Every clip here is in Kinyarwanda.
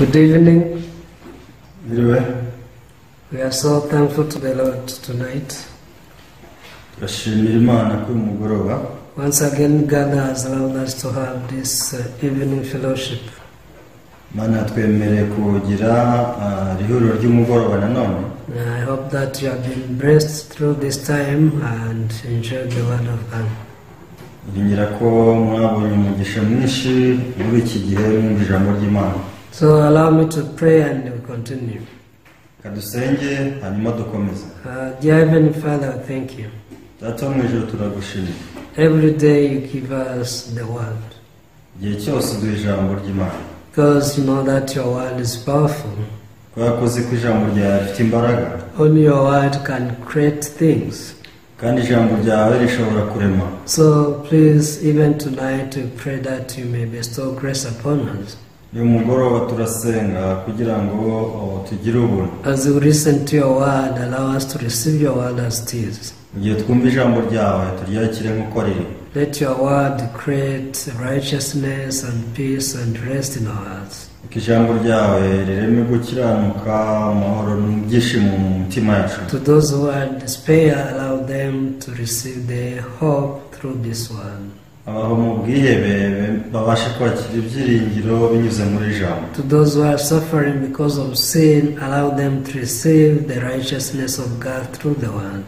Good evening. Anyway, We are so thankful to the Lord tonight. turashimira Imana ko uyu mugoroba Once again, God has allowed us to have this evening fellowship. Imana yatwemereye kugira ihuriro ry'umugoroba nanone. I hope that you have been blessed through this time and enjoyed the Word of God. Ngira ko mwabonye umugisha mwinshi muri iki gihe mwumva ijambo ry'Imana. So allow me to pray and we continue. Kadusenge hanyuma dukomeze. Dear Heavenly Father, thank you. Data wo mu ijuru turagushimira. Every day you give us the Word. Igihe cyose duha ijambo ry'Imana. Because you know that your Word is powerful. Kubera ko uzi ko ijambo ryawe rifite imbaraga. Only your Word can create things. Kandi ijambo ryawe rishobora kurema. So please, even tonight, we pray that you may bestow grace upon us. Uyu mugoroba turasenga kugira ngo tugire ubuntu. As we listen to your word, allow us to receive your word as it is. Igihe twumva ijambo ryawe turyakire nk'uko riri. Let your word create righteousness and peace and rest in our hearts. Ijambo ryawe rireme gukiranuka amahoro n'ibyishimo mu mutima yacu. To those who are in despair, allow them to receive their hope through this word. Abaho mu bwihebe babashe kwakira ibyiringiro binyuze muri ijambo. To those who are suffering because of sin, allow them to receive the righteousness of God through the word.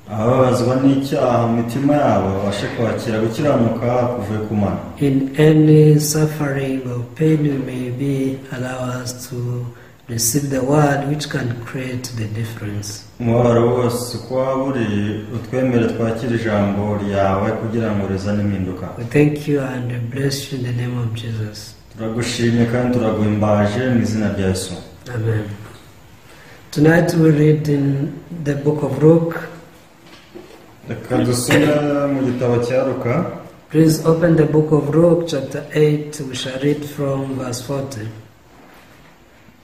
Ababazwa n'icyaha mu mitima yabo babashe kwakira gukiranuka kuvuye ku Mana. In any suffering or pain we may be, allow us to receive the word which can create the difference. Umubabaro wose uko waba uri utwemere twakira ijambo ryawe kugira ngo rizane impinduka. We thank you and we bless you in the name of Jesus. Turagushimye kandi turaguhimbaje mu izina rya Yesu. Amen. Tonight we read in the book of Luke. Reka dusome mu gitabo cya Luka. Please open the book of Luke chapter 8. We shall read from verse 40.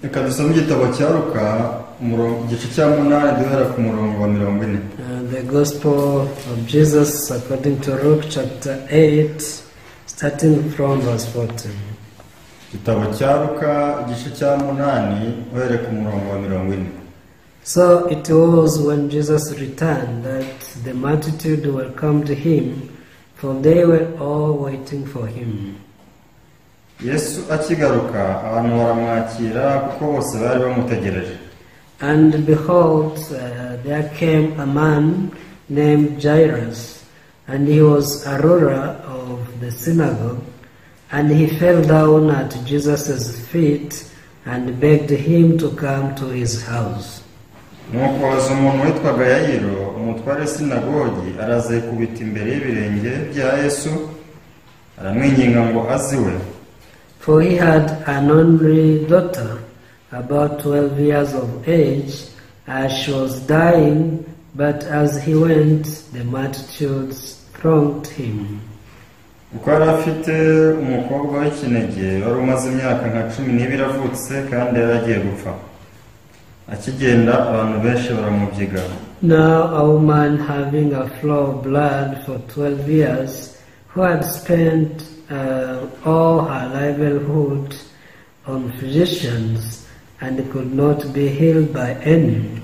Reka dusome igitabo cya Luka igice cya 8 duhera ku murongo wa 40. The Gospel of Jesus according to Luke chapter 8, starting from verse 40. Igitabo cya Luka igice cya 8 duhere ku murongo wa 40. So it was when Jesus returned that the multitude welcomed him, for they were all waiting for him. Yesu akigaruka abantu baramwakira kuko bose bari bamutegereje. And behold, there came a man named Jairus, and he was a ruler of the synagogue, and he fell down at Jesus' feet and begged him to come to his house. Nuko haza umuntu witwaga Yayiro umutware w'isinagogi araza yikubita imbere y'ibirenge bya Yesu aramwinginga ngo aziwe. For he had an only daughter, about 12 years of age, as she was dying, but as he went, the multitudes thronged him. Uko yari afite umukobwa w'ikinege wari umaze imyaka nka 12 avutse kandi yari agiye gupfa. Akigenda abantu benshi baramubyiga. Now a woman having a flow of blood for 12 years, who had spent all her livelihood on physicians and could not be healed by any.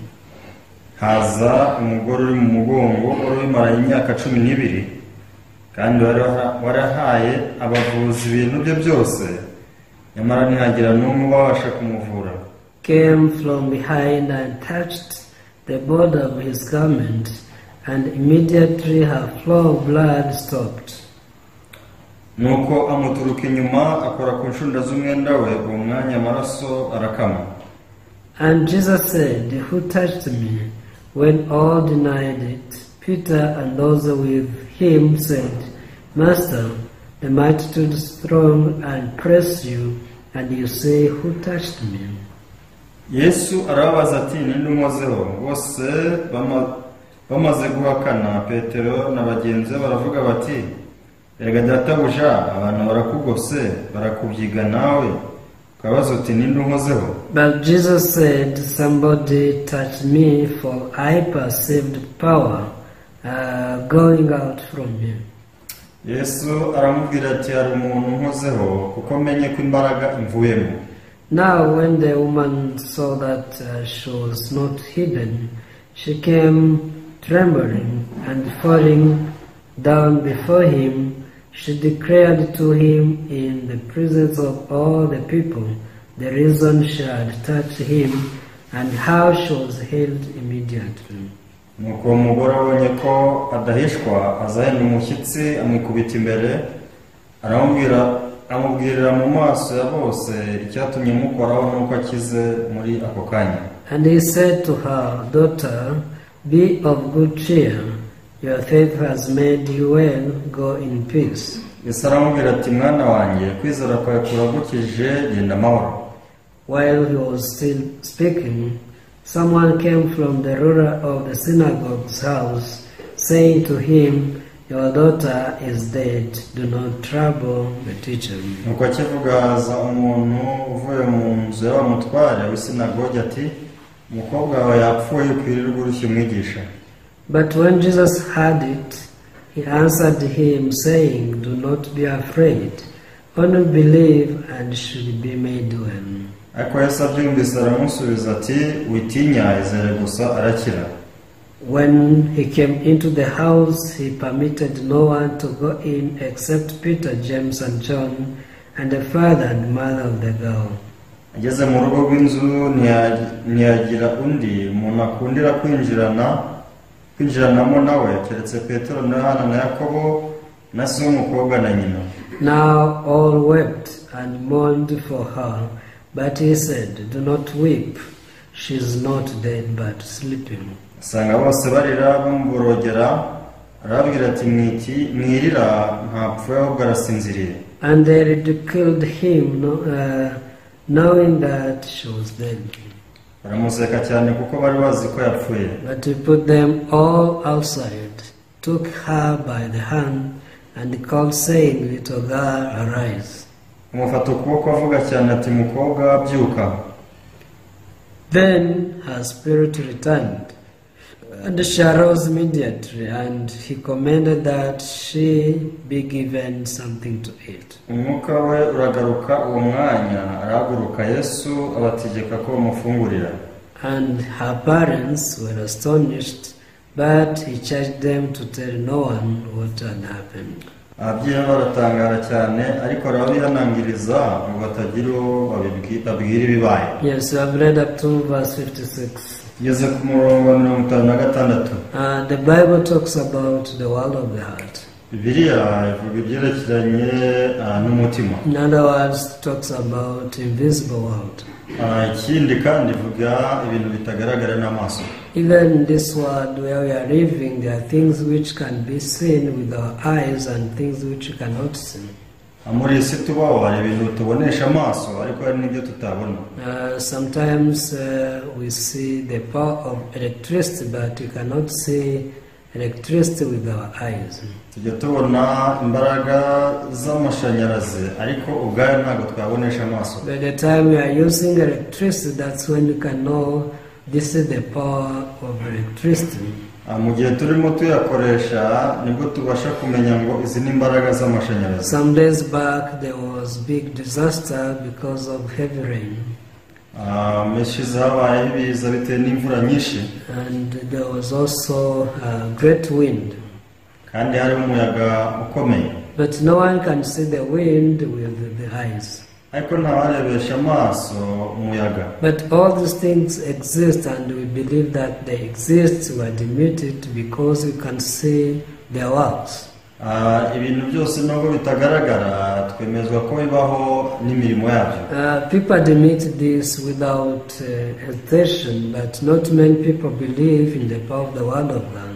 Haza umugore uri mu mugongo wari umaranye imyaka 12 kandi warahaye abavuzi ibintu bye byose nyamara ntihagira n'umwe ubasha kumuvura. Came from behind and touched the border of his garment, and immediately her flow of blood stopped. Nuko amuturuka inyuma akora ku nshunda z'umwenda we uwo mwanya amaraso arakama. And Jesus said, "Who touched me?" When all denied it, Peter and those with him said, "Master, the multitudes throng and press you, and you say, 'Who touched me?'" Yesu arababaza ati ninde unkozeho? Bose bamaze guhakana, Petero na bagenzi be baravuga bati, "Erega databuja, abantu barakugose barakubyiga nawe ukabaza uti ninde unkozeho?" But Jesus said, "Somebody touched me, for I perceived power going out from him." Yesu aramubwira ati hari umuntu unkozeho kuko menye ko imbaraga imvuyemo. Now when the woman saw that she was not hidden, she came trembling and falling down before him. She declared to him in the presence of all the people the reason she had touched him and how she was healed immediately. nuko uwo mugore abonye ko adahishwa azahenda umushyitsi amwikubita imbere amubwirira mu maso ya bose icyatumye mukoraho nuko akize muri ako kanya. And he said to her, "Daughter, be of good cheer. Your faith has made you well. Go in peace." Yesu aramubwira ati mwana wanjye kwizera kwawe kuragukije genda amahoro. While he was still speaking, someone came from the ruler of the synagogue's house, saying to him, "Your daughter is dead. Do not trouble the teacher." nuko akivuga haza umuntu uvuye mu nzu y'abamutware w'isinagogi ati umukobwa wawe yapfuye ukwirirwa urushya umwigisha. But when Jesus heard it, he answered him, saying, "Do not be afraid. Only believe and should be made well." ariko Yesu abyumvise aramusubiza ati witinya izere gusa arakira. When he came into the house, he permitted no one to go in except Peter, James, and John, and the father and mother of the girl. ageze mu rugo rw'inzu ntiyagira undi umuntu akundira kwinjiranamo nawe keretse Petero na Yohana na Yakobo na se w'umukobwa na nyina. Now all wept and mourned for her, but he said, "Do not weep. She is not dead but sleeping." asanga bose barira bamuborogera arababwira ati mwirira ntapfuye ahubwo arasinziriye. And they ridiculed him, knowing that she was dead. baramuseka cyane kuko bari bazi ko yapfuye. But he put them all outside, took her by the hand, and called, saying, "Little girl, arise." amufata ukuboko avuga cyane ati mukobwa byuka. Then her spirit returned, and she arose immediately, and he commanded that she be given something to eat. umwuka we uragaruka uwo mwanya arahaguruka Yesu abategeka ko bamufungurira. And her parents were astonished, but he charged them to tell no one what had happened. ababyeyi baratangara cyane ariko arabihanangiriza ngo batagira uwo babwira ibibaye. Yes, we have read up to verse 56. tugeze ku murongo wa 56. The Bible talks about the world of the heart. Bibiliya ivuga ibyerekeranye n'umutima. In other words, talks about invisible world. ikindi kandi ivuga ibintu bitagaragara n'amaso. Even in this world where we are living, there are things which can be seen with our eyes and things which we cannot see. muri isi tubaho hari ibintu tubonesha amaso ariko hari n'ibyo tutabona. Sometimes we see the power of electricity, but we cannot see electricity with our eyes. tujya tubona imbaraga z'amashanyarazi ariko ubwayo ntabwo twabonesha amaso. By the time we are using electricity, that's when you can know this is the power of electricity. mu gihe turimo tuyakoresha nibwo tubasha kumenya ngo izi ni imbaraga z'amashanyarazi. Some days back there was big disaster because of heavy rain. meshize habayeho ibiza bitewe n'imvura nyinshi. And there was also a great wind. kandi hari umuyaga ukomeye. But no one can see the wind with the eyes. ariko ntawarebesha amaso umuyaga. But all these things exist, and we believe that they exist. We admit it because we can see their works. ibintu byose nubwo bitagaragara twemezwa ko bibaho n'imirimo yabyo. People admit this without hesitation, but not many people believe in the power of the word of God.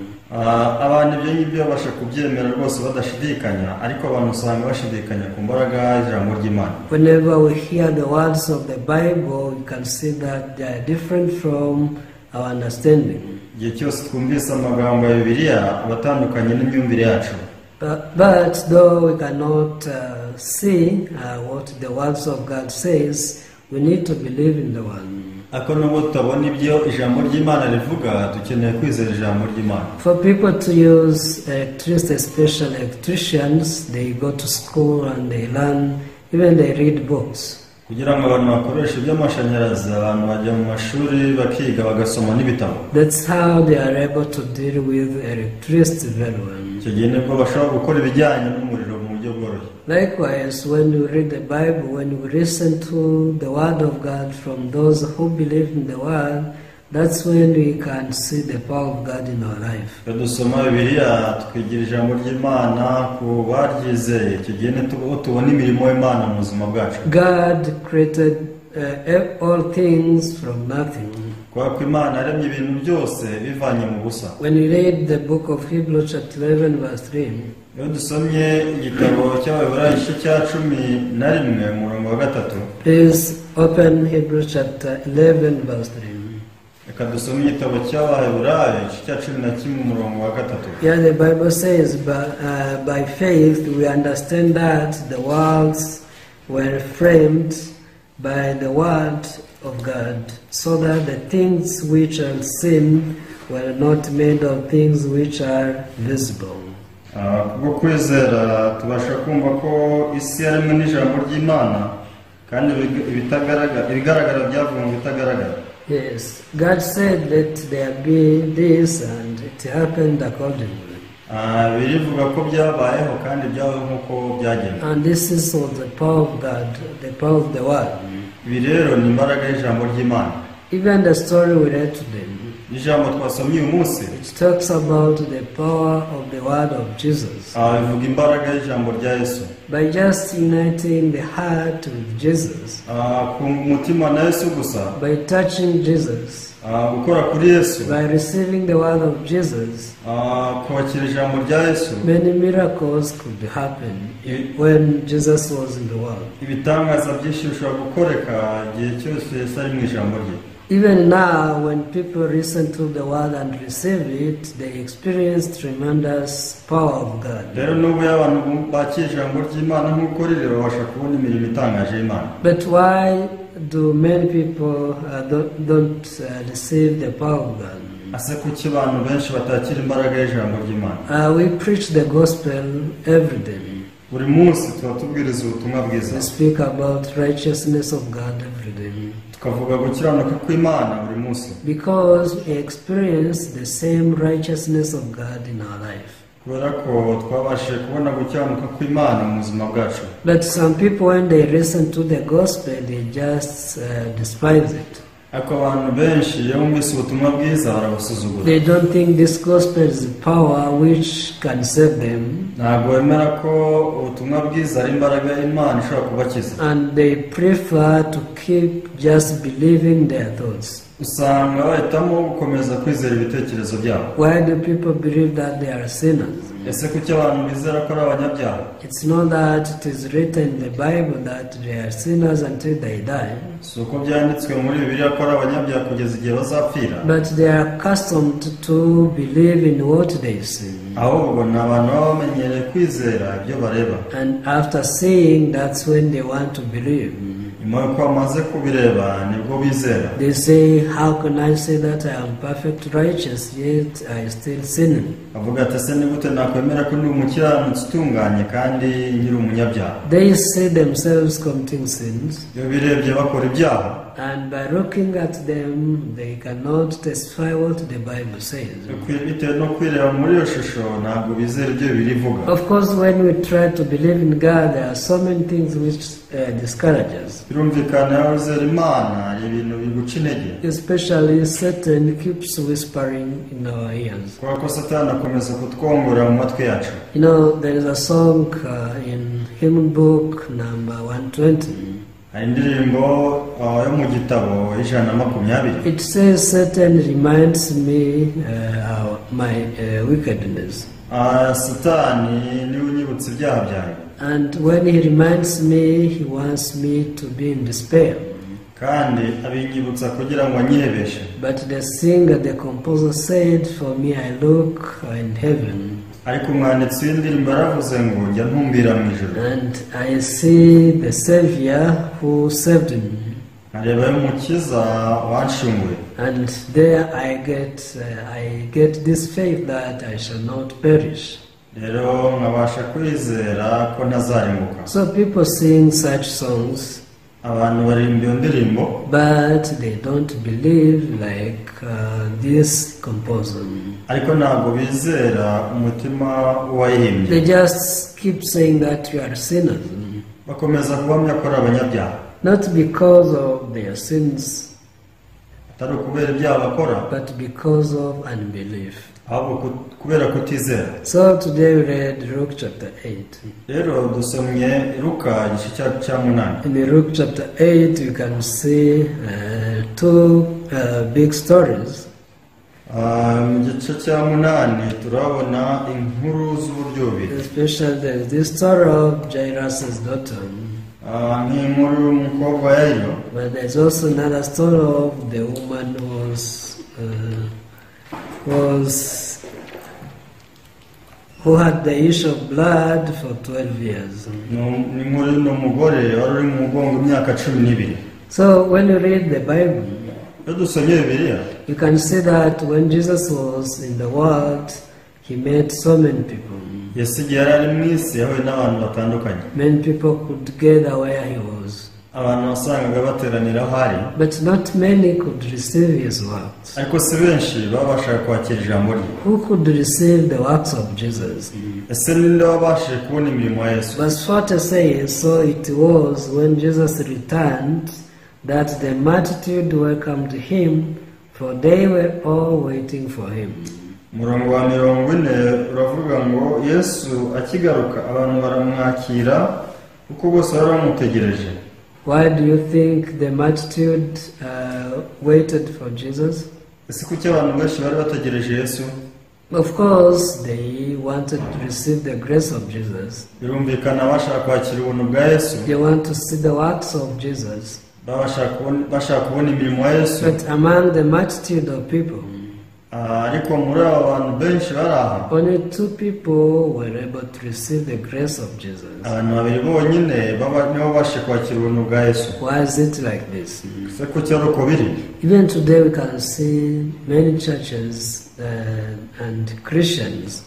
abantu ibyo ngibyo babasha kubyemera rwose badashidikanya, ariko abantu usanga bashidikanya ku mbaraga y'ijambo ry'Imana. Whenever we hear the words of the Bible, we can see that they are different from our understanding. igihe cyose twumvise amagambo ya Bibiliya abatandukanye n'imyumvire yacu. But though we cannot see what the words of God says, we need to believe in the word. ariko nubwo tutabona ibyo ijambo ry'Imana rivuga, dukeneye kwizera ijambo ry'Imana. For people to use electricity, especially electricians, they go to school and they learn, even they read books. kugira ngo abantu bakoreshe iby'amashanyarazi abantu bajya mu mashuri bakiga bagasoma n'ibitabo. That's how they are able to deal with electricity very well. icyo gihe nibwo bashobora gukora ibijyanye n'umuriro mu buryo bworoshye. Likewise, when you read the Bible, when you listen to the Word of God from those who believe in the Word, that's when we can see the power of God in our life. iyo dusoma bibiliya twigira ijambo ry'Imana ku baryizeye, icyo gihe tubona imirimo y'Imana mu buzima bwacu. God created all things from nothing. kubera ko Imana yaremye ibintu byose bivanye mu busa. When you read the book of Hebrews chapter 11 verse 3, iyo dusomye igitabo cy'Abaheburayo igice cya 11 umurongo wa 3, please open Hebrews chapter 11 verse 3. reka dusome igitabo cy'Abaheburayo igice cya 11 umurongo wa 3. Here the Bible says, by faith we understand that the worlds were framed by the word of God, so that the things which are seen were not made of things which are visible. kubwo kwizera tubasha kumva ko isi yaremwe n'ijambo ry'Imana kandi ibigaragara byavuye mu bitagaragara. Yes, God said, let there be this, and it happened accordingly. birivuga ko byabayeho kandi byabayeho nk'uko byagenwe. And this is of the power of God, the power of the word. ibi rero ni imbaraga y'ijambo ry'Imana. Even the story we read today, ijambo twasomye uyu munsi it talks about the power of the word of Jesus. bivuga imbaraga y'ijambo rya Yesu. By just uniting the heart with Jesus, ku mutima na Yesu gusa, by touching Jesus, gukora kuri Yesu, by receiving the word of Jesus, kwakira ijambo rya Yesu, many miracles could happen when Jesus was in the world. ibitangaza byinshi bishobora gukoreka igihe cyose Yesu ari mu ijambo rye. Even now, when people listen to the word and receive it, they experience tremendous power of God. rero nubwo abantu bakira ijambo ry'Imana nk'uko riri, babasha kubona imirimo itangaje y'Imana. But why do many people don't receive the power of God? ase kuki abantu benshi batakira imbaraga y'ijambo ry'Imana? We preach the gospel every day. buri munsi tuba tubwiriza ubutumwa bwiza. We speak about righteousness of God every day. tukavuga gukiranuka kw'Imana buri munsi. Because we experience the same righteousness of God in our life. kubera ko twabashije kubona gukiranuka kw'Imana mu buzima bwacu. But some people, when they listen to the gospel, they just despise it. ariko abantu benshi iyo bumvise ubutumwa bwiza barabusuzugura. They don't think this gospel is the power which can save them. ntabwo bemera ko ubutumwa bwiza ari imbaraga y'Imana ishobora kubakiza. And they prefer to keep just believing their thoughts. usanga bahitamo gukomeza kwizera ibitekerezo byabo. Why do people believe that they are sinners? ese kuki abantu bizera ko ari abanyabyaha? It's not that it is written in the Bible that they are sinners until they die. si uko byanditswe muri Bibiliya ko ari abanyabyaha kugeza igihe bazapfira. But they are accustomed to believe in what they see. ahubwo ni abantu baba bamenyereye kwizera ibyo bareba. And after seeing, that's when they want to believe. nyuma y'uko bamaze kubireba nibwo bizera. They say, how can I say that I am perfect righteous, yet I still sin? avuga ati ese ni gute nakwemera ko ndi umukiranutsi utunganye kandi nkiri umunyabyaha? They see themselves committing sins. iyo birebye bakora ibyaha, And by looking at them, they cannot testify what the Bible says. bitewe no kwireba muri iyo shusho ntabwo bizera ibyo Bibiliya ivuga. Of course, when we try to believe in God, there are so many things which discourage us. birumvikana iyo wizera Imana hari ibintu biguca intege. Especially Satan keeps whispering in our ears. kubera ko Satani akomeza kutwongorera mu matwi yacu. You know, there is a song in hymn book number 120. hari indirimbo yo mu gitabo 120. It says, Satan reminds me my wickedness. Satani niwe unyibutsa ibyaha byanjye. And when he reminds me, he wants me to be in despair. kandi abinyibutsa kugira ngo anyihebeshe. But the singer, the composer said, for me I look in heaven. ariko umwanditsi w'indirimbo yaravuze ngo njya ntumbira mu ijuru. And I see the Savior who saved me. nkareba y'umukiza wanshunguye. And there I get this faith that I shall not perish. rero nkabasha kwizera ko ntazarimbuka. So people sing such songs. abantu baririmba iyo ndirimbo but they don't believe like this composer. ariko ntabwo bizera umutima w'uwayihimbye. They just keep saying that you are sinners, bakomeza kuhamya ko ari abanyabyaha, not because of their sins, atari ukubera ibyaha bakora, but because of unbelief. ahubwo kubera kutizera. So today we read Luke chapter 8. Rero dusomye Luka igice cya 8. In Luke chapter 8 you can see two big stories. Mu gice cya 8 turabona inkuru z'uburyo bubiri, Especially there's this story of Jairus' daughter. nk'inkuru y'umukobwa Yairo, But there's also another story of the woman who had the issue of blood for 12 years. ni inkuru y'umugore wari uri mu mugongo imyaka 12. So when you read the Bible, iyo dusomye Bibiliya you can see that when Jesus was in the world, he met so many people. Yesu igihe yari ari mu isi yahuye n'abantu batandukanye, Many people could gather where he was, abantu wasangaga bateranira aho ari, but not many could receive his works. ariko si benshi babashaga kwakira ijambo rye. Who could receive the works of Jesus? Ese ninde wabashije kubona imirimo ya Yesu? Verse 40 says, so it was when Jesus returned that the multitude welcomed him, for they were all waiting for him. Umurongo wa 40 uravuga ngo Yesu akigaruka abantu baramwakira kuko bose bari bamutegereje. Why do you think the multitude waited for Jesus? Ese kuki abantu benshi bari bategereje Yesu? Of course, they wanted to receive the grace of Jesus. Birumvikana bashaka kwakira ubuntu bwa Yesu, They want to see the works of Jesus. bashaka kubona imirimo ya Yesu. But among the multitude of people, ariko muri abo bantu benshi bari aha, only two people were able to receive the grace of Jesus. abantu babiri bonyine nibo babashije kwakira ubuntu bwa Yesu. Why is it like this? Ese kuki ari uko biri? Even today we can see many churches and Christians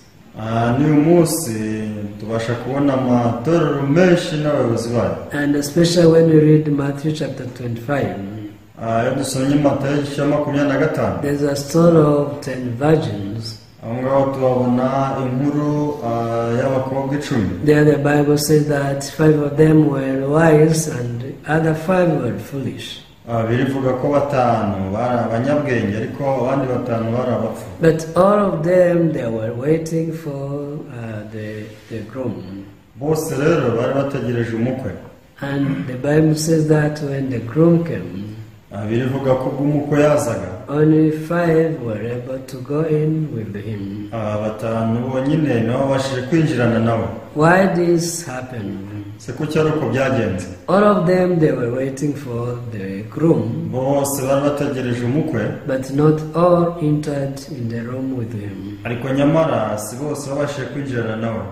n'uyu munsi tubasha kubona amatorero menshi n'abayobozi bayo, and especially when we read Matthew chapter 25, iyo dusomye Matayo igice cya 25 there's a story of 10 virgins. aho ngaho tuhabona inkuru y'abakobwa 10. There the Bible says that 5 of them were wise and the other 5 were foolish. Birivuga ko 5 bari abanyabwenge ariko abandi 5 bari abapfu. But all of them, they were waiting for the groom. Bose rero bari bategereje umukwe. And the Bible says that when the groom came, birivuga ko umukwe yazaga, only 5 were able to go in with him. 5 bonyine nibo babashije kwinjirana nawe. Why this happened? Se kuki ari uko byagenze? All of them, they were waiting for the groom, Bose bari bategereje umukwe, but not all entered in the room with him. ariko nyamara si bose babashije kwinjirana nawe.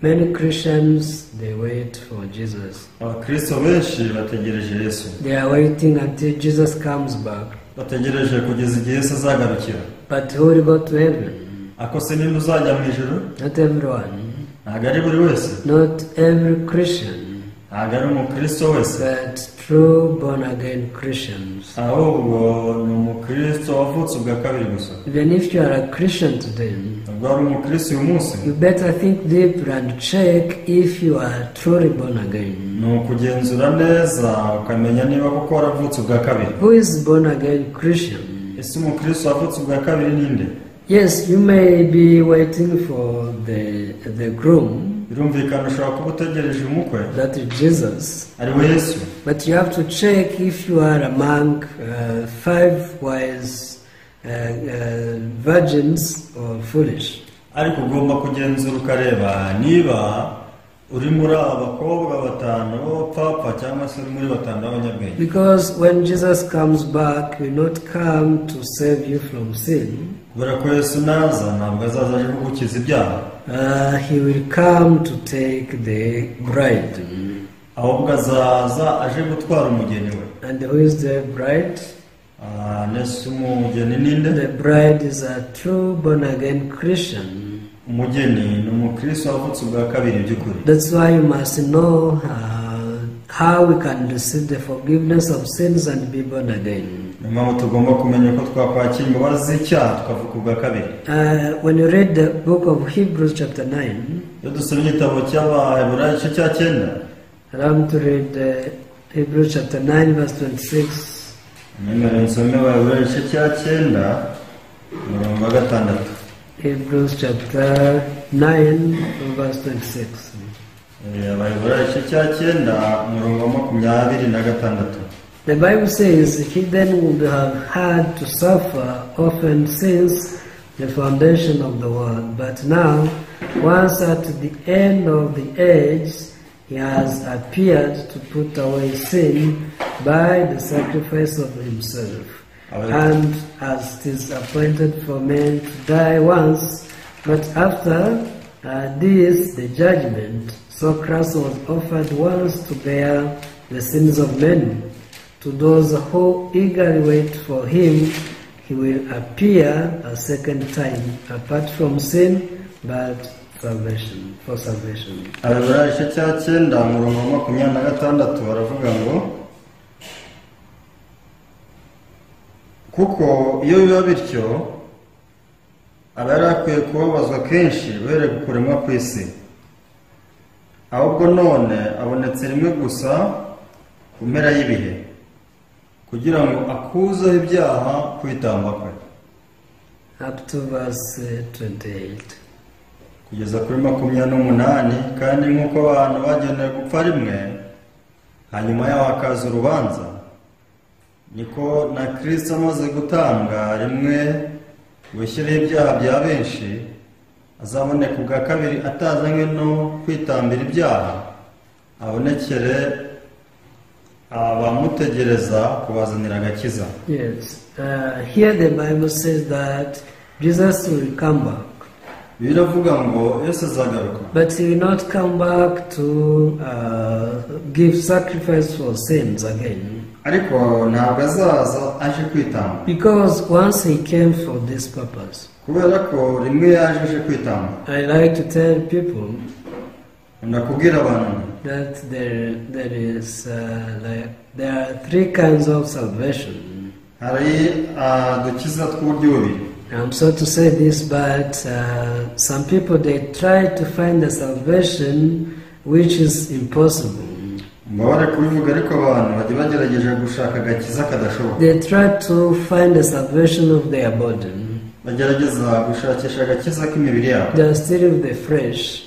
Many Christians, they wait for Jesus. Abakristo benshi bategereje Yesu, They are waiting until Jesus comes back. bategereje kugeza igihe Yesu azagarukira. But who will go to heaven? Ako se ninde uzajya mu ijuru? Not everyone. Ntabwo ari buri wese, Not every Christian, ntabwo ari umukristo wese, but true born-again Christians. ahubwo ni umukristo wavutse ubwa kabiri gusa. Even if you are a Christian today, Ntabwo ari umukristo uyu munsi, you better think deeper and check if you are truly born again. ni ukugenzura neza ukamenya niba koko waravutse ubwa kabiri. Who is born again Christian? Ese umukristo wavutse ubwa kabiri ninde? Yes, you may be waiting for the groom, Birumvikana ushobora kuba utegereje umukwe, that is Jesus, ari we Yesu, but you have to check if you are among 5 wise virgins or foolish. ariko ugomba kugenzura ukareba niba uri muri aba bakobwa 5 b'abapfapfa cyangwa se uri muri 5 b'abanyabwenge. Because when Jesus comes back, he will not come to save you from sin. Kubera ko Yesu naza ntabwo azaza aje kugukiza ibyaha, He will come to take the bride. ahubwo azaza aje gutwara umugeni we. And who is the bride? Nese umugeni ninde? The bride is a true born-again Christian. Umugeni ni umukristo wavutse ubwa kabiri by'ukuri. That's why you must know how we can receive the forgiveness of sins and be born again. niyo mpamvu tugomba kumenya ko twakwakira imbabazi z'icyaha tukavuka ubwa kabiri. When you read the book of Hebrews chapter 9, iyo dusomye igitabo cy'Abaheburayo igice cya 9, allow me to read Hebrews chapter 9 verse 26. nimero nsome Abaheburayo igice cya 9 umurongo wa 6. Hebrews chapter 9 verse 26. Abaheburayo igice cya 9 umurongo wa 26. The Bible says he then would have had to suffer often since the foundation of the world. But now, once at the end of the age, he has appeared to put away sin by the sacrifice of himself. And as it is appointed for men to die once, but after this the judgment, so Christ was offered once to bear the sins of many. To those who eagerly wait for him, he will appear a second time, apart from sin, but salvation, for salvation. Abaheburayo igice cya 9 umurongo wa 26 baravuga ngo kuko iyo biba bityo aba yari akwiye kubabazwa kenshi uhereye ku kuremwa kw'isi, ahubwo none abonetse rimwe gusa ku mpera y'ibihe kugira ngo akuzeho ibyaha kwitamba kwe. Up to verse 28. Kugeza kuri 28. Kandi nk'uko abantu bagenewe gupfa rimwe hanyuma yaho hakaza urubanza, niko na Kristo amaze gutanga rimwe wishyiriye ibyaha bya benshi azaboneka ubwa kabiri atazanywe no kwitambira ibyaha, abonekere abamutegereza kubazanira agakiza. Yes. Here the Bible says that Jesus will come back. Biravuga ngo Yesu azagaruka. But he will not come back to give sacrifice for sins again. Ariko ntabwo azaza aje kwitamba. Because once he came for this purpose. Kubera ko rimwe yaje aje kwitamba. I like to tell people ndakubwira abantu that there are three kinds of salvation. Hari dukiza tw'uburyo bubiri. I'm sorry to say this, but some people, they try to find a salvation which is impossible. mbabare kubivuga ariko abantu bajya bagerageje gushaka agakiza kadashoboka. They try to find a salvation of their body. bagerageza gushakisha agakiza k'imibiri yabo. They are still with the flesh.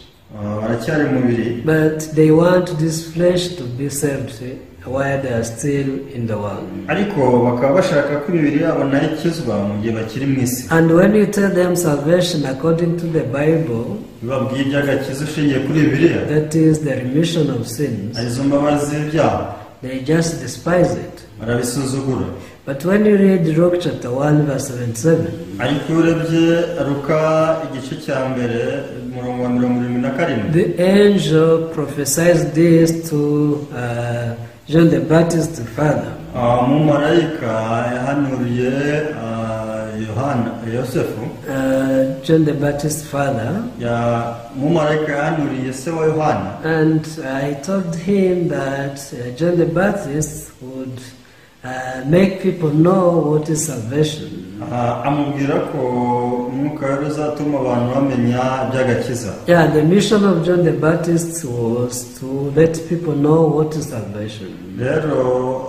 baracyari mu mubiri. But they want this flesh to be saved while they are still in the world. Ariko bakaba bashaka ko imibiri yabo nayo ikizwa mu gihe bakiri mu isi. And when you tell them salvation according to the Bible, bibabwiye iby'agakiza ushingiye kuri Bibiliya, that is the remission of sins, arizo mbabazi z'ibyaha, they just despise it. barabisuzugura. But when you read Luke chapter 1 verse 77, ariko iyo urebye Luka igice cya mbere umurongo wa 77, the angel prophesied this to John the Baptist's father. umumarayika yahanuriye Yosefu, John the Baptist's father, umumarayika yahanuriye se wa Yohana, and I told him that John the Baptist would make people know what is salvation. amubwira ko umwuka wera uzatuma abantu bamenya iby'agakiza. Yeah, the mission of John the Baptist was to let people know what is salvation. Rero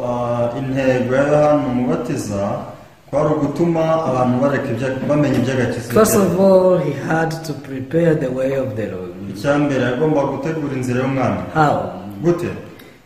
intego ya Yohana umubatiza kwari ugutuma abantu bamenya iby'agakiza. First of all, he had to prepare the way of the Lord. icyambere agomba gutegura inzira y'umwami. How? Gute?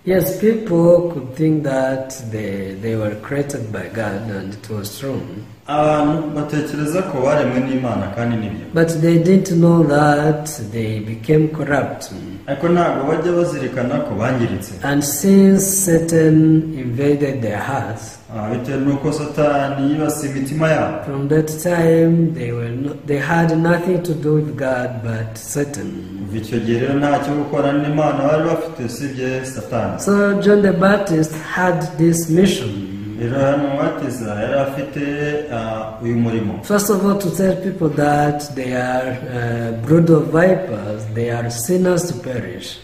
Yes, people could think that they were created by God and it was true. abantu batekereza ko baremwe n'Imana kandi nibyo. But they didn't know that they became corrupt. Ariko ntabwo bajya bazirikana ko bangiritse. And since Satan invaded their hearts, bitewe n'uko Satani yibasiye imitima yabo, from that time they had nothing to do with God but Satan. icyo gihe rero ntacyo gukora n'Imana bari bafite usibye Satani. So John the Baptist had this mission. rero hano umubatiza yari afite uyu murimo. First of all, to tell people that they are brood of vipers, they are sinners to perish.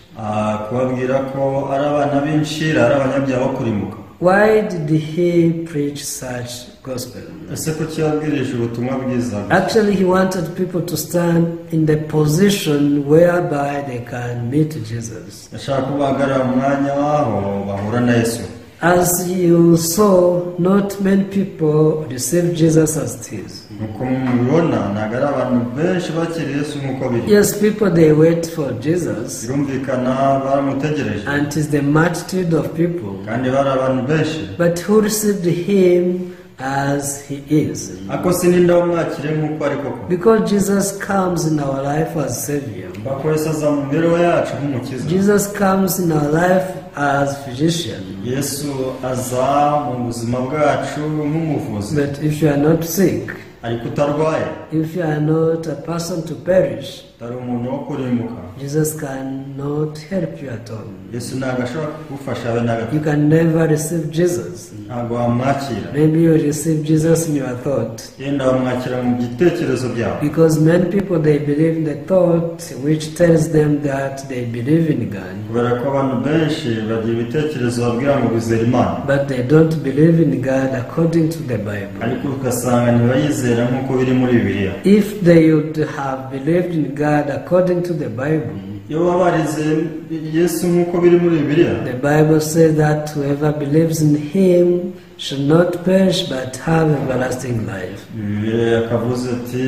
Kubabwira ko ari abana b'inshira, ari abanyabyaha bo kurimbuka. Why did he preach such gospel? Ese kuki yabwirije ubutumwa bwiza? Actually, he wanted people to stand in the position whereby they can meet Jesus. Yashaka kubahagarara mu mwanya waho bahura na Yesu. As you saw, not many people received Jesus as his. Nuko mubibona ntabwo ari abantu benshi bakiriye Yesu nk'uko biri. Yes, people they wait for Jesus, Birumvikana baramutegereje, and it is the multitude of people. kandi bari abantu benshi. But who received him as he is? Ako sininde wamwakire nk'uko ari koko. Because Jesus comes in our life as Savior. Bako Yesu aza mu mibereho yacu nk'umukiza. Jesus comes in our life as physician. Yesu aza mu buzima bwacu nk'umuvuzi. But if you are not sick, ariko utarwaye, if you are not a person to perish, utari umuntu wo kurimbuka, Jesus cannot help you at all. Yesu ntabwo ashobora kugufasha habe na gato. You can never receive Jesus. Ntabwo wamwakira. Maybe you receive Jesus in your thought. Yenda wamwakira mu gitekerezo byawe. Because many people they believe in the thought which tells them that they believe in God. Kubera ko abantu benshi bagira ibitekerezo babwira ngo bizera Imana, But they don't believe in God according to the Bible. ariko ugasanga ntibayizera nk'uko biri muri Bibiliya. If they would have believed in God according to the Bible, Iyo wabarize Yesu nk'uko biri muri Bibiliya, the Bible says that whoever believes in him shall not perish but have everlasting life. Bibiliya yakavuze ati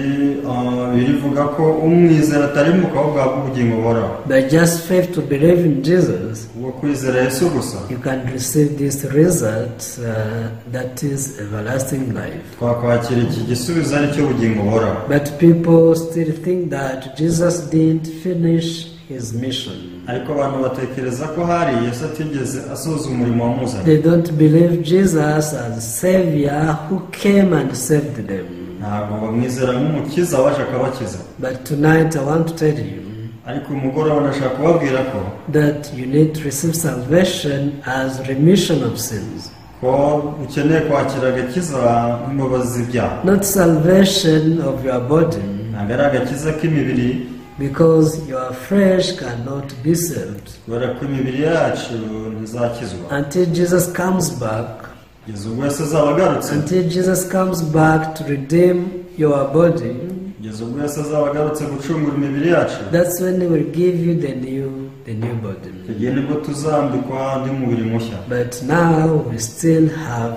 birivuga ko umwizera atarimuka ahubwo ahabwa ubugingo buhoraho. By just faith to believe in Jesus, Ubwo kwizera Yesu gusa you can receive this result that is everlasting life. twakwakira iki gisubizo ari cyo bugingo buhoraho. But people still think that Jesus didn't finish his mission. Ariko abantu batekereza ko hari Yesu atigeze asoza umurimo wamuzanye. They don't believe Jesus as Savior who came and saved them. Ntabwo bamwizera nk'umukiza waje akabakiza. But tonight I want to tell you Ariko uyu mugoroba ndashaka kubabwira ko that you need to receive salvation as remission of sins. ukeneye kwakira agakiza nk'imbabazi z'ibyaha. Not salvation of your body, ntabwo ari agakiza k'imibiri, because your flesh cannot be saved kubera ko imibiri yacu ntizakizwa until Jesus comes back. kugeza ubwo Yesu azaba agarutse. Until Jesus comes back to redeem your body, kugeza ubwo Yesu azaba agarutse gucungura imibiri yacu. that's when he will give you the new body. igihe nibwo tuzambikwa undi mubiri mushya. But now we still have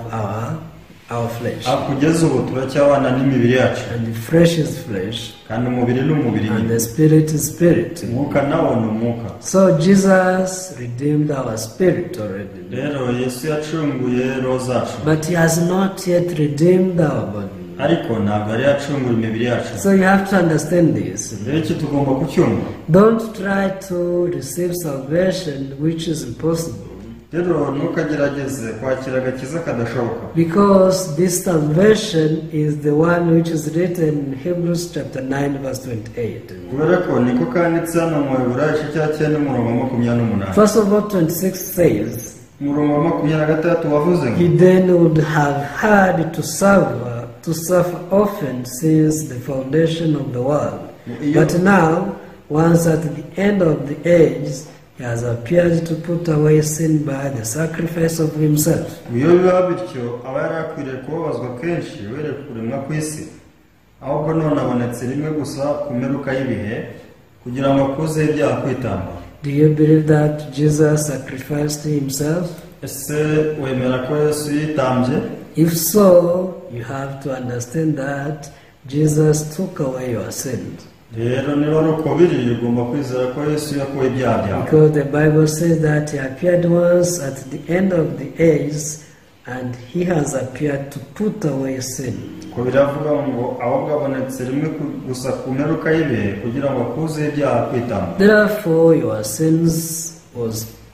our flesh, kugeza ubu turacyabana n'imibiri yacu, and the flesh is flesh, kandi umubiri ni umubiri, and the spirit is spirit. umwuka nawo ni umwuka. So Jesus redeemed our spirit already, rero Yesu yacunguye roho zacu, but he has not yet redeemed our body. ariko ntabwo ari yacungura imibiri yacu. So you have to understand this. rero iki tugomba kucyumva. Don't try to receive salvation which is impossible, rero ntukagerageze kwakira agakiza kadashoboka, because this salvation is the one which is written in Hebrews chapter 9 verse 28. kubera ko niko kanditse hano mu Baheburayo igice cya 9 umurongo wa 28. First of all, 26 says, umurongo wa 26 wavuze ngo he then would have had to suffer often since the foundation of the world. But now, once at the end of the age, he has appeared to put away sin by the sacrifice of himself. iyo biba bityo aba yari akwiriye kubabazwa kenshi uhereye ku kuremwa kw'isi, ahubwo none abonetse rimwe gusa ku mperuka y'ibihe kugira ngo akuzeho ibyaha kwitamba. Do you believe that Jesus sacrificed himself? ese wemera ko Yesu yitambye? If so, you have to understand that Jesus took away your sins. rero niba ari uko biri ugomba kwizera ko Yesu yakuye ibyaha byawe, Because the Bible says that he appeared once at the end of the age, and he has appeared to put away sin. ko biravuga ngo ahubwo abonetse rimwe gusa ku mperuka y'ibihe kugira ngo akuzeho ibyaha kwitamba. Therefore your sins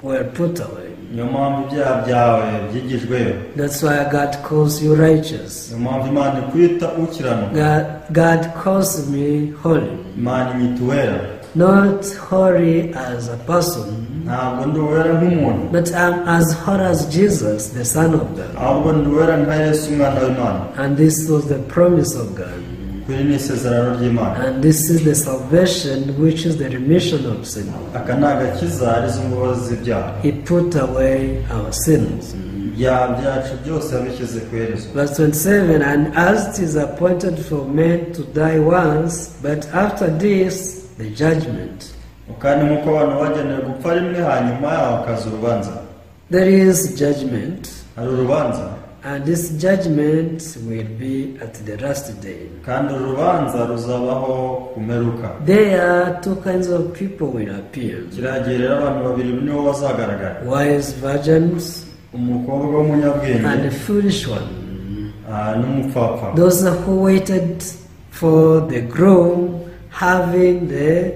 were put away. niyo mpamvu ibyaha byawe byigijweyo. That's why God calls you righteous. niyo mpamvu Imana ikwita ukiranuka. God calls me holy. Imana inyita uwera. not holy as a person, ntabwo ndi uwera nk'umuntu, but I'm as holy as Jesus, the Son of God. ahubwo ndi uwera nka Yesu umwana w'Imana. And this was the promise of God. Kuri ni isezerano ry'Imana. And this is the salvation, which is the remission of sin. Aka ni agakiza arizo mbabazi z'ibyaha. He put away our sins. Ibyaha byacu byose yabishyize ku iherezo. Verse 27, and as it is appointed for men to die once, but after this, the judgment. Kandi nk'uko abantu bagenewe gupfa rimwe hanyuma yaho hakaza urubanza. There is judgment. Hari urubanza. And this judgment will be at the last day. Kandi urubanza ruzabaho kumeruka. There, two kinds of people will appear. Kiragiye rero abantu babiri nibo bazagaragara. Wise virgins Umukobwa w'umunyabwenge and a foolish one. N'umupfapfa. Those who waited for the groom having the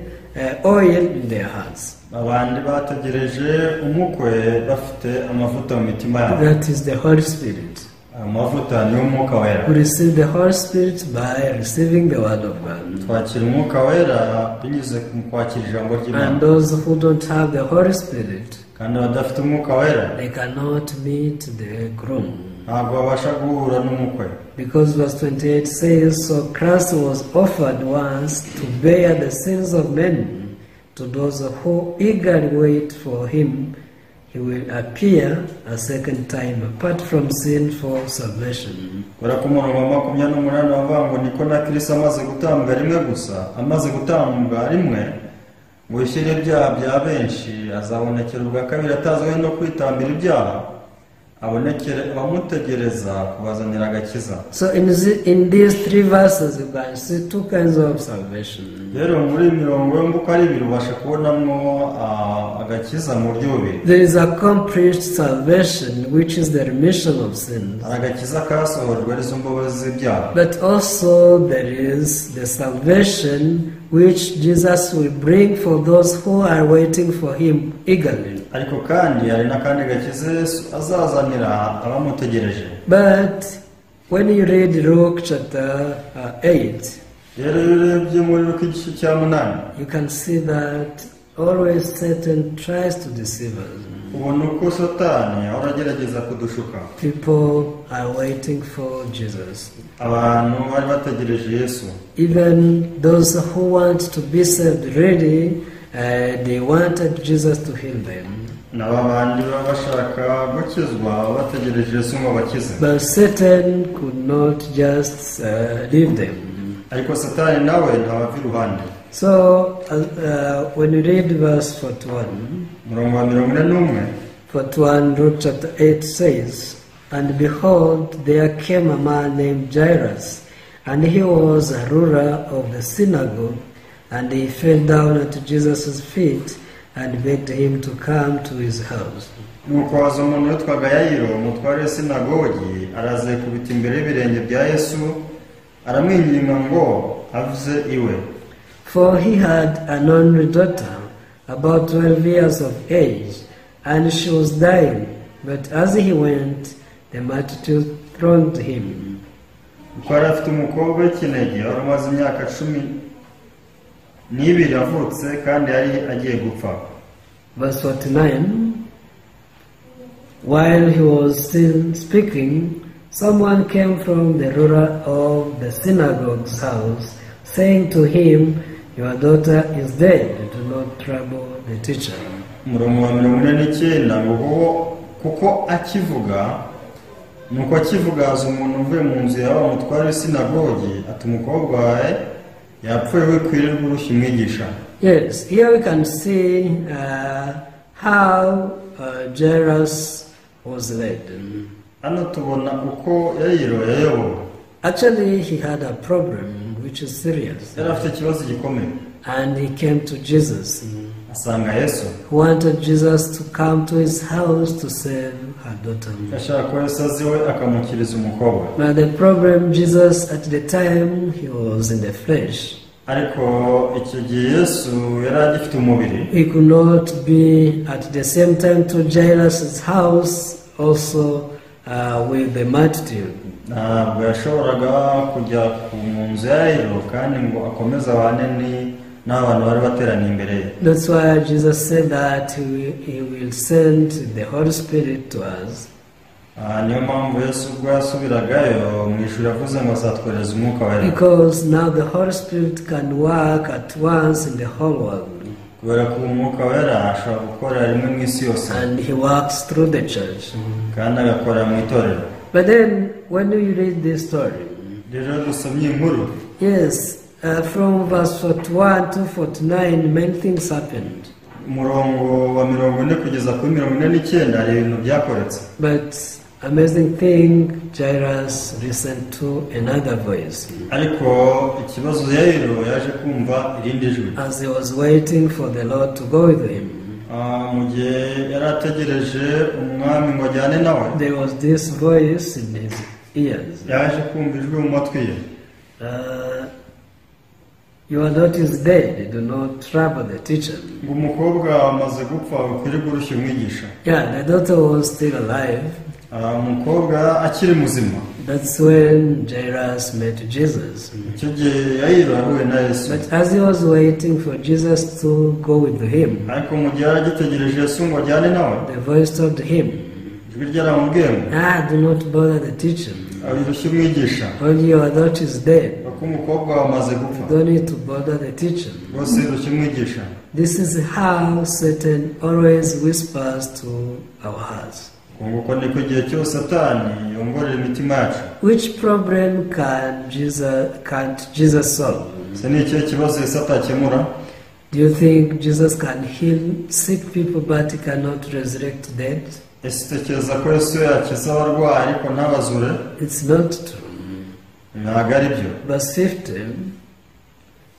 oil in their hearts. Abandi bategereje umukwe bafite amavuta mu mitima yabo. That is the Holy Spirit. Amavuta ni umwuka wera. We receive the Holy Spirit by receiving the Word of God. Twakira umwuka wera binyuze mu kwakira ijambo ry'Imana. And those who don't have the Holy Spirit, kandi abadafite umwuka wera, they cannot meet the groom. ntabwo babasha guhura n'umukwe. Because verse 28 says, so Christ was offered once to bear the sins of many. To those who eagerly wait for him, he will appear a second time apart from sin for salvation. Kubera ko umurongo wa 28 bavuga ngo niko na Kristo amaze gutambwa rimwe gusa, amaze gutambwa rimwe ngo yishyire ibyaha bya benshi, azabonekera ubwa kabiri atazwe no kwitambira ibyaha, abonekere abamutegereza kubazanira agakiza. So in these three verses you can see two kinds of salvation. Rero muri mirongo y'umbuko ari ibiri ubasha kubonamo agakiza mu buryo bubiri. There is accomplished salvation, which is the remission of sins. Agakiza kasohojwe arizo mbabazi z'ibyaha. But also there is the salvation which Jesus will bring for those who are waiting for him eagerly. Ariko kandi hari n'akandi gakiza Yesu azazanira abamutegereje. But when you read Luke chapter 8, rero urebye muri Luka igice cya 8, you can see that always Satan tries to deceive us. ubona uko Satani ahora agerageza kudushuka. People are waiting for Jesus. Abantu bari bategereje Yesu. Even those who want to be saved really, they wanted Jesus to heal them. N'abandi baba bashaka gukizwa bategereje Yesu ngo bakize. But Satan could not just leave them. Ariko Satani nawe ntawava iruhande. So when you read verse 41, Murongo wa 41, 41 Luke chapter 8 says, and behold, there came a man named Jairus, and he was a ruler of the synagogue, and he fell down at Jesus' feet and begged him to come to his house. Nuko haza umuntu witwaga Yayiro, umutware w'isinagogi, araza yikubita imbere y'ibirenge bya Yesu, aramwinginga ngo avuze iwe. For he had an only daughter, about 12 years of age, and she was dying. But as he went, the multitude thronged him. Kuko yari afite umukobwa w'ikinege wari umaze imyaka 12 avutse kandi yari agiye gupfa. Verse 49, while he was still speaking, someone came from the ruler of the synagogue's house, saying to him, your daughter is dead, do not trouble the teacher. Umurongo wa 49 ngo kuko akivuga nuko akivuga haza umuntu uvuye mu nzu y'aba mutware w'isinagogi ati umukobwa wawe yapfuye we kwirirwa urushyi mwigisha. Yes, here we can see how Jairus was led. Hano tubona uko Yayiro yayobowe. Actually, he had a problem which is serious. Yari afite ikibazo gikomeye. And he came to Jesus. Asanga Yesu. He wanted Jesus to come to his house to save her daughter. Ashaka ko Yesu aziwe akamukiriza umukobwa. But the problem, Jesus at the time, he was in the flesh. Ariko icyo gihe Yesu yari agifite umubiri. He could not be at the same time to Jairus' house also with the multitude. Ntabwo yashoboraga kujya mu nzu ya Yayiro kandi ngo akomeze abane n'abantu bari bateraniye imbere ye. That's why Jesus said that he will send the Holy Spirit to us. Niyo mpamvu Yesu ubwo yasubiragayo mu ijuru yavuze ngo azatwohereza umwuka wera. Because now the Holy Spirit can work at once in the whole world. Kubera ko umwuka wera ashobora gukora rimwe mu isi yose. And he works through the church. Kandi agakorera mu itorero. But then when you read this story, rero dusomye inkuru. Yes, from verse 41 to 49, many things happened. Umurongo wa 40 kugeza kuri 49 hari ibintu byakoretse. But amazing thing, Jairus listened to another voice. Ariko ikibazo Yairo yaje kumva irindi jwi. As he was waiting for the Lord to go with him, mu gihe yari ategereje umwami ngo ajyane nawe, there was this voice in his ears. yaje kumva ijwi mu matwi ye. Your daughter is dead, do not trouble the teacher. Ngo umukobwa amaze gupfa ukwiriye gurushya umwigisha. Yeah, the daughter was still alive. Umukobwa akiri muzima. That's when Jairus met Jesus. Icyo gihe Yairo yahuye na Yesu. But as he was waiting for Jesus to go with him, ariko mu gihe agitegereje Yesu ngo ajyane nawe, the voice told him, ijwi ryaramubwiye ngo do not bother the teacher. abirushye umwigisha. Only your daughter is dead. Kuko umukobwa wamaze gupfa. You don't need to bother the teacher. Bose irushye umwigisha. This is how Satan always whispers to our hearts. Nguko niko igihe cyose Satani yongorera imitima yacu. Which problem can't Jesus solve? Se ni ikihe kibazo Yesu atakemura? Do you think Jesus can heal sick people but he cannot resurrect dead? Ese utekereza ko Yesu yakiza abarwayi ariko ntabazure? It's not true. Ntabwo ari byo. Verse 15,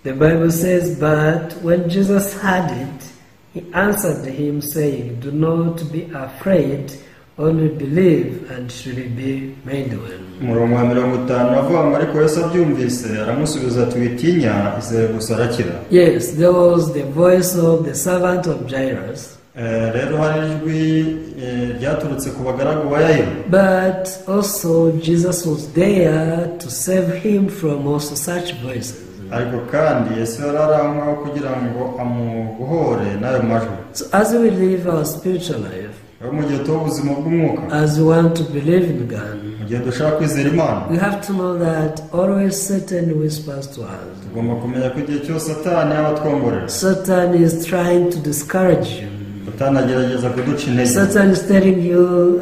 the Bible says, but when Jesus heard it, he answered him saying, do not be afraid, only believe and shall be made well. Umurongo wa 50 avuga ngo ariko Yesu abyumvise aramusubiza ati witinya, izere gusa arakira. Yes, there was the voice of the servant of Jairus. Rero hari ijwi ryaturutse ku bagaragu ba Yairo. But also Jesus was there to save him from also such voices. Ariko kandi Yesu yari aho kugira ngo amuguhore n'ayo majwi. So as we live our spiritual life, mu gihe tubuzima bw'umwuka, as we want to believe in God, mu gihe dushaka kwizera Imana, we have to know that always Satan whispers to us. Tugomba kumenya ko igihe cyose Satani abatwongorera. Satan is trying to discourage you. Satani agerageza kuduca intege. Satan is telling you,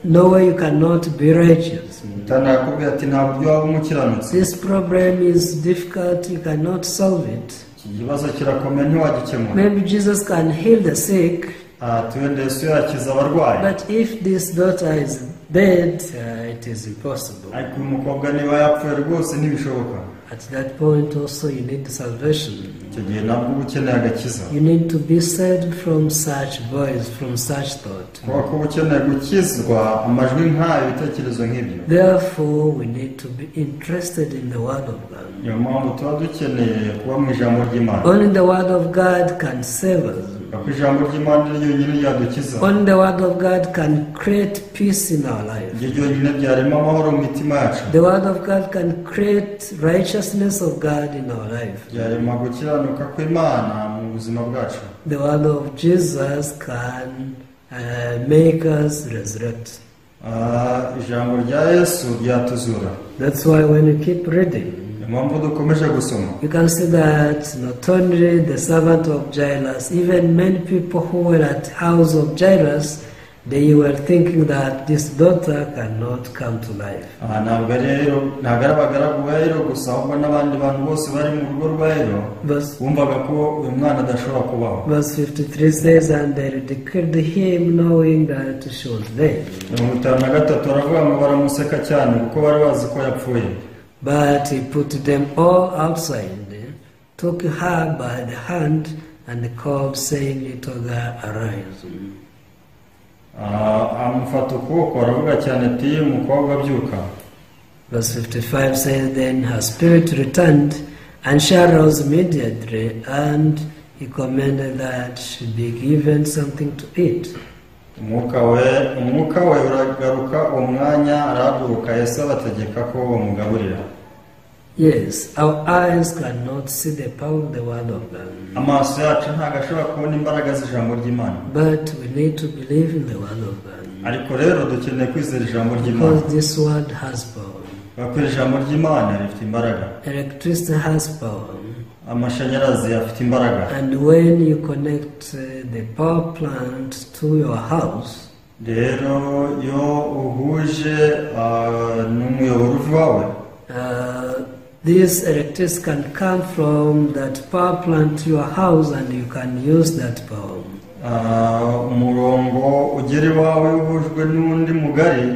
no way you cannot be righteous. Satani akubwira ati nta buryo waba umukiranutsi. This problem is difficult, you cannot solve it. Iki kibazo kirakomeye ntiwagikemura. Maybe Jesus can heal the sick. Tuwende Yesu yakiza abarwayi. But if this daughter is dead, it is impossible. Ariko umukobwa niba yapfuye rwose ntibishoboka. At that point also you need salvation. Icyo gihe nabwo uba ukeneye agakiza. You need to be saved from such voice, from such thought. Kuba uba ukeneye gukizwa amajwi nk'ayo, ibitekerezo nk'ibyo. Therefore we need to be interested in the word of God. Niyo mpamvu tuba dukeneye kuba mu ijambo ry'Imana. Only the word of God can save us. Kuko ijambo ry'Imana ryonyine ryadukiza. Only the word of God can create peace in our life. Iryo ryonyine ryarema amahoro mu mitima yacu. The word of God can create righteousness of God in our life. Ryarema gukiranuka kw'Imana mu buzima bwacu. The word of Jesus can make us resurrect. Ijambo rya Yesu ryatuzura. That's why when you keep reading, you can see that not only the servant of Jairus, even many people who were at the house of Jairus, they were thinking that this daughter cannot come to life. Verse 53 says, and they ridiculed him knowing that she was dead. But he put them all outside, took her by the hand, and called, saying, little girl, arise. Verse 55 says, then her spirit returned, and she arose immediately, and he commanded that she be given something to eat. Umwuka we uragaruka umwanya arahaguruka Yesu abategeka ko bamugaburira. Yes, our eyes cannot see the power of the Word of God. amaso yacu ntabwo ashobora kubona imbaraga z'ijambo ry'Imana, But we need to believe in the Word of God. ariko rero dukeneye kwizera ijambo ry'Imana, Because this Word has power. kuko ijambo ry'Imana rifite imbaraga, Electricity has power. amashanyarazi afite imbaraga. And when you connect the power plant to your house, rero iyo uhuje n'umuyoboro uva iwawe, this electricity can come from that power plant to your house and you can use that power. umurongo ugera iwawe uhujwe n'undi mugari,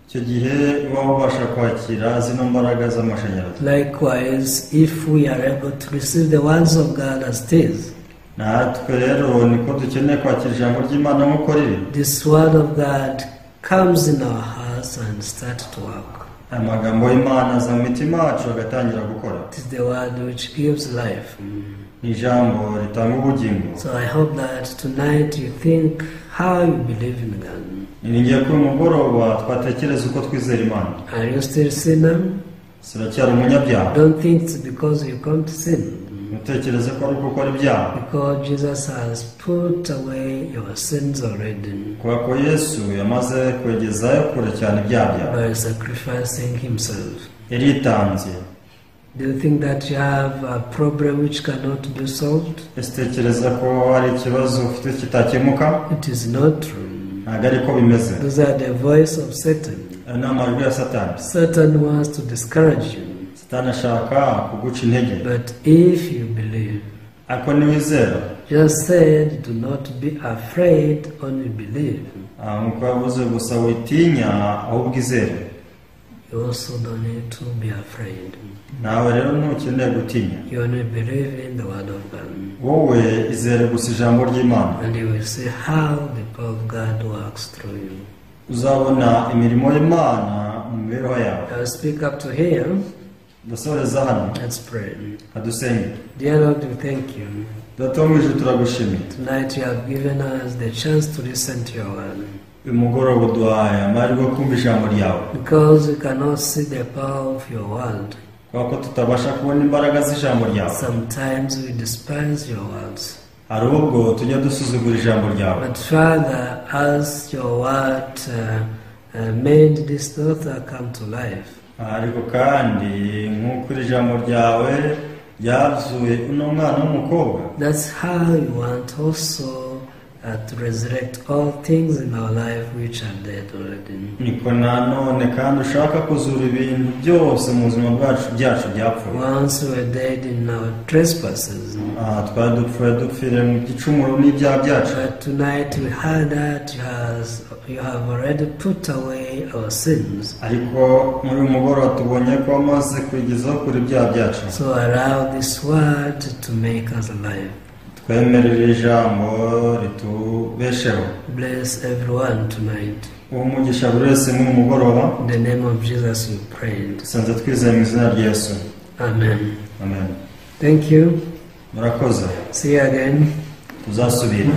icyo gihe iwawe ubasha kwakira zino mbaraga z'amashanyarazi. Likewise, if we are able to receive the words of God as it is, natwe rero niko dukeneye kwakira ijambo ry'Imana nk'uko riri. this word of God comes in our hearts and starts to work. aya magambo y'Imana aza mu mitima yacu agatangira gukora. It is the word which gives life. ni ijambo ritanga ubugingo. So I hope that tonight you think how you believe in God. ningiye kuri umugoroba twatekereza uko twizera Imana. Are you still sinner? siracyari umunyabyaha. Don't think it's because you come to sin. mutekereze ko ari uko ukora ibyaha. Because Jesus has put away your sins already kubera ko Yesu yamaze kwegezayo kure cyane ibyaha byawe, by sacrificing himself. yaritanze. Do you think that you have a problem which cannot be solved? ese tekereza ko hari ikibazo ufite kitakemuka? It is not true. ntabwo ariko bimeze. Those are the voice of Satan. ayo ni amajwi ya Satani. Satan wants to discourage you. Satani ashaka kuguca intege. But if you believe, ariko niwizera, just said, do not be afraid, only believe. nk'uko yavuze gusa witinya ahubwo izere. You also don't need to be afraid. nawe rero ntukeneye gutinya. You only believe in the word of God. wowe izere gusa ijambo ry'Imana, And you will see how the power of God works through you. uzabona imirimo y'Imana mu mibereho yawe. I'll speak up to here. ndasoreza hano, Let's pray. adusenge. Dear Lord, we thank you. data wo mu ijuru turagushimiye. Tonight you have given us the chance to listen to your word. uyu mugoroba uduhaye amahirwe yo kumva ijambo ryawe, Because we cannot see the power of your word. kubera ko tutabasha kubona imbaraga z'ijambo ryawe. Sometimes we despise your words. hari ubwo tujya dusuzugura ijambo ryawe. But Father, as your word made this daughter come to life, ariko kandi nk'uko iri jambo ryawe ryazuye uno mwana w'umukobwa, that's how you want also to resurrect all things in our life which are dead already. niko nanone kandi ushaka kuzura ibintu byose mu buzima byacu byapfuye. Once we were dead in our trespasses, twari dupfire mu gicumuro n'ibyaha byacu. but tonight we heard that you have already put away our sins. ariko muri uyu mugoroba tubonye ko wamaze kwigizaho kure ibyaha byacu. So allow this word to make us alive. twemerere ijambo ritubesheho. Bless everyone tonight. uwo mugisha buri wese muri uyu mugoroba. In the name of Jesus we prayed. dusanze twizeye mu izina rya Yesu. Amen. amen. Thank you. murakoze. See you again. tuzasubira.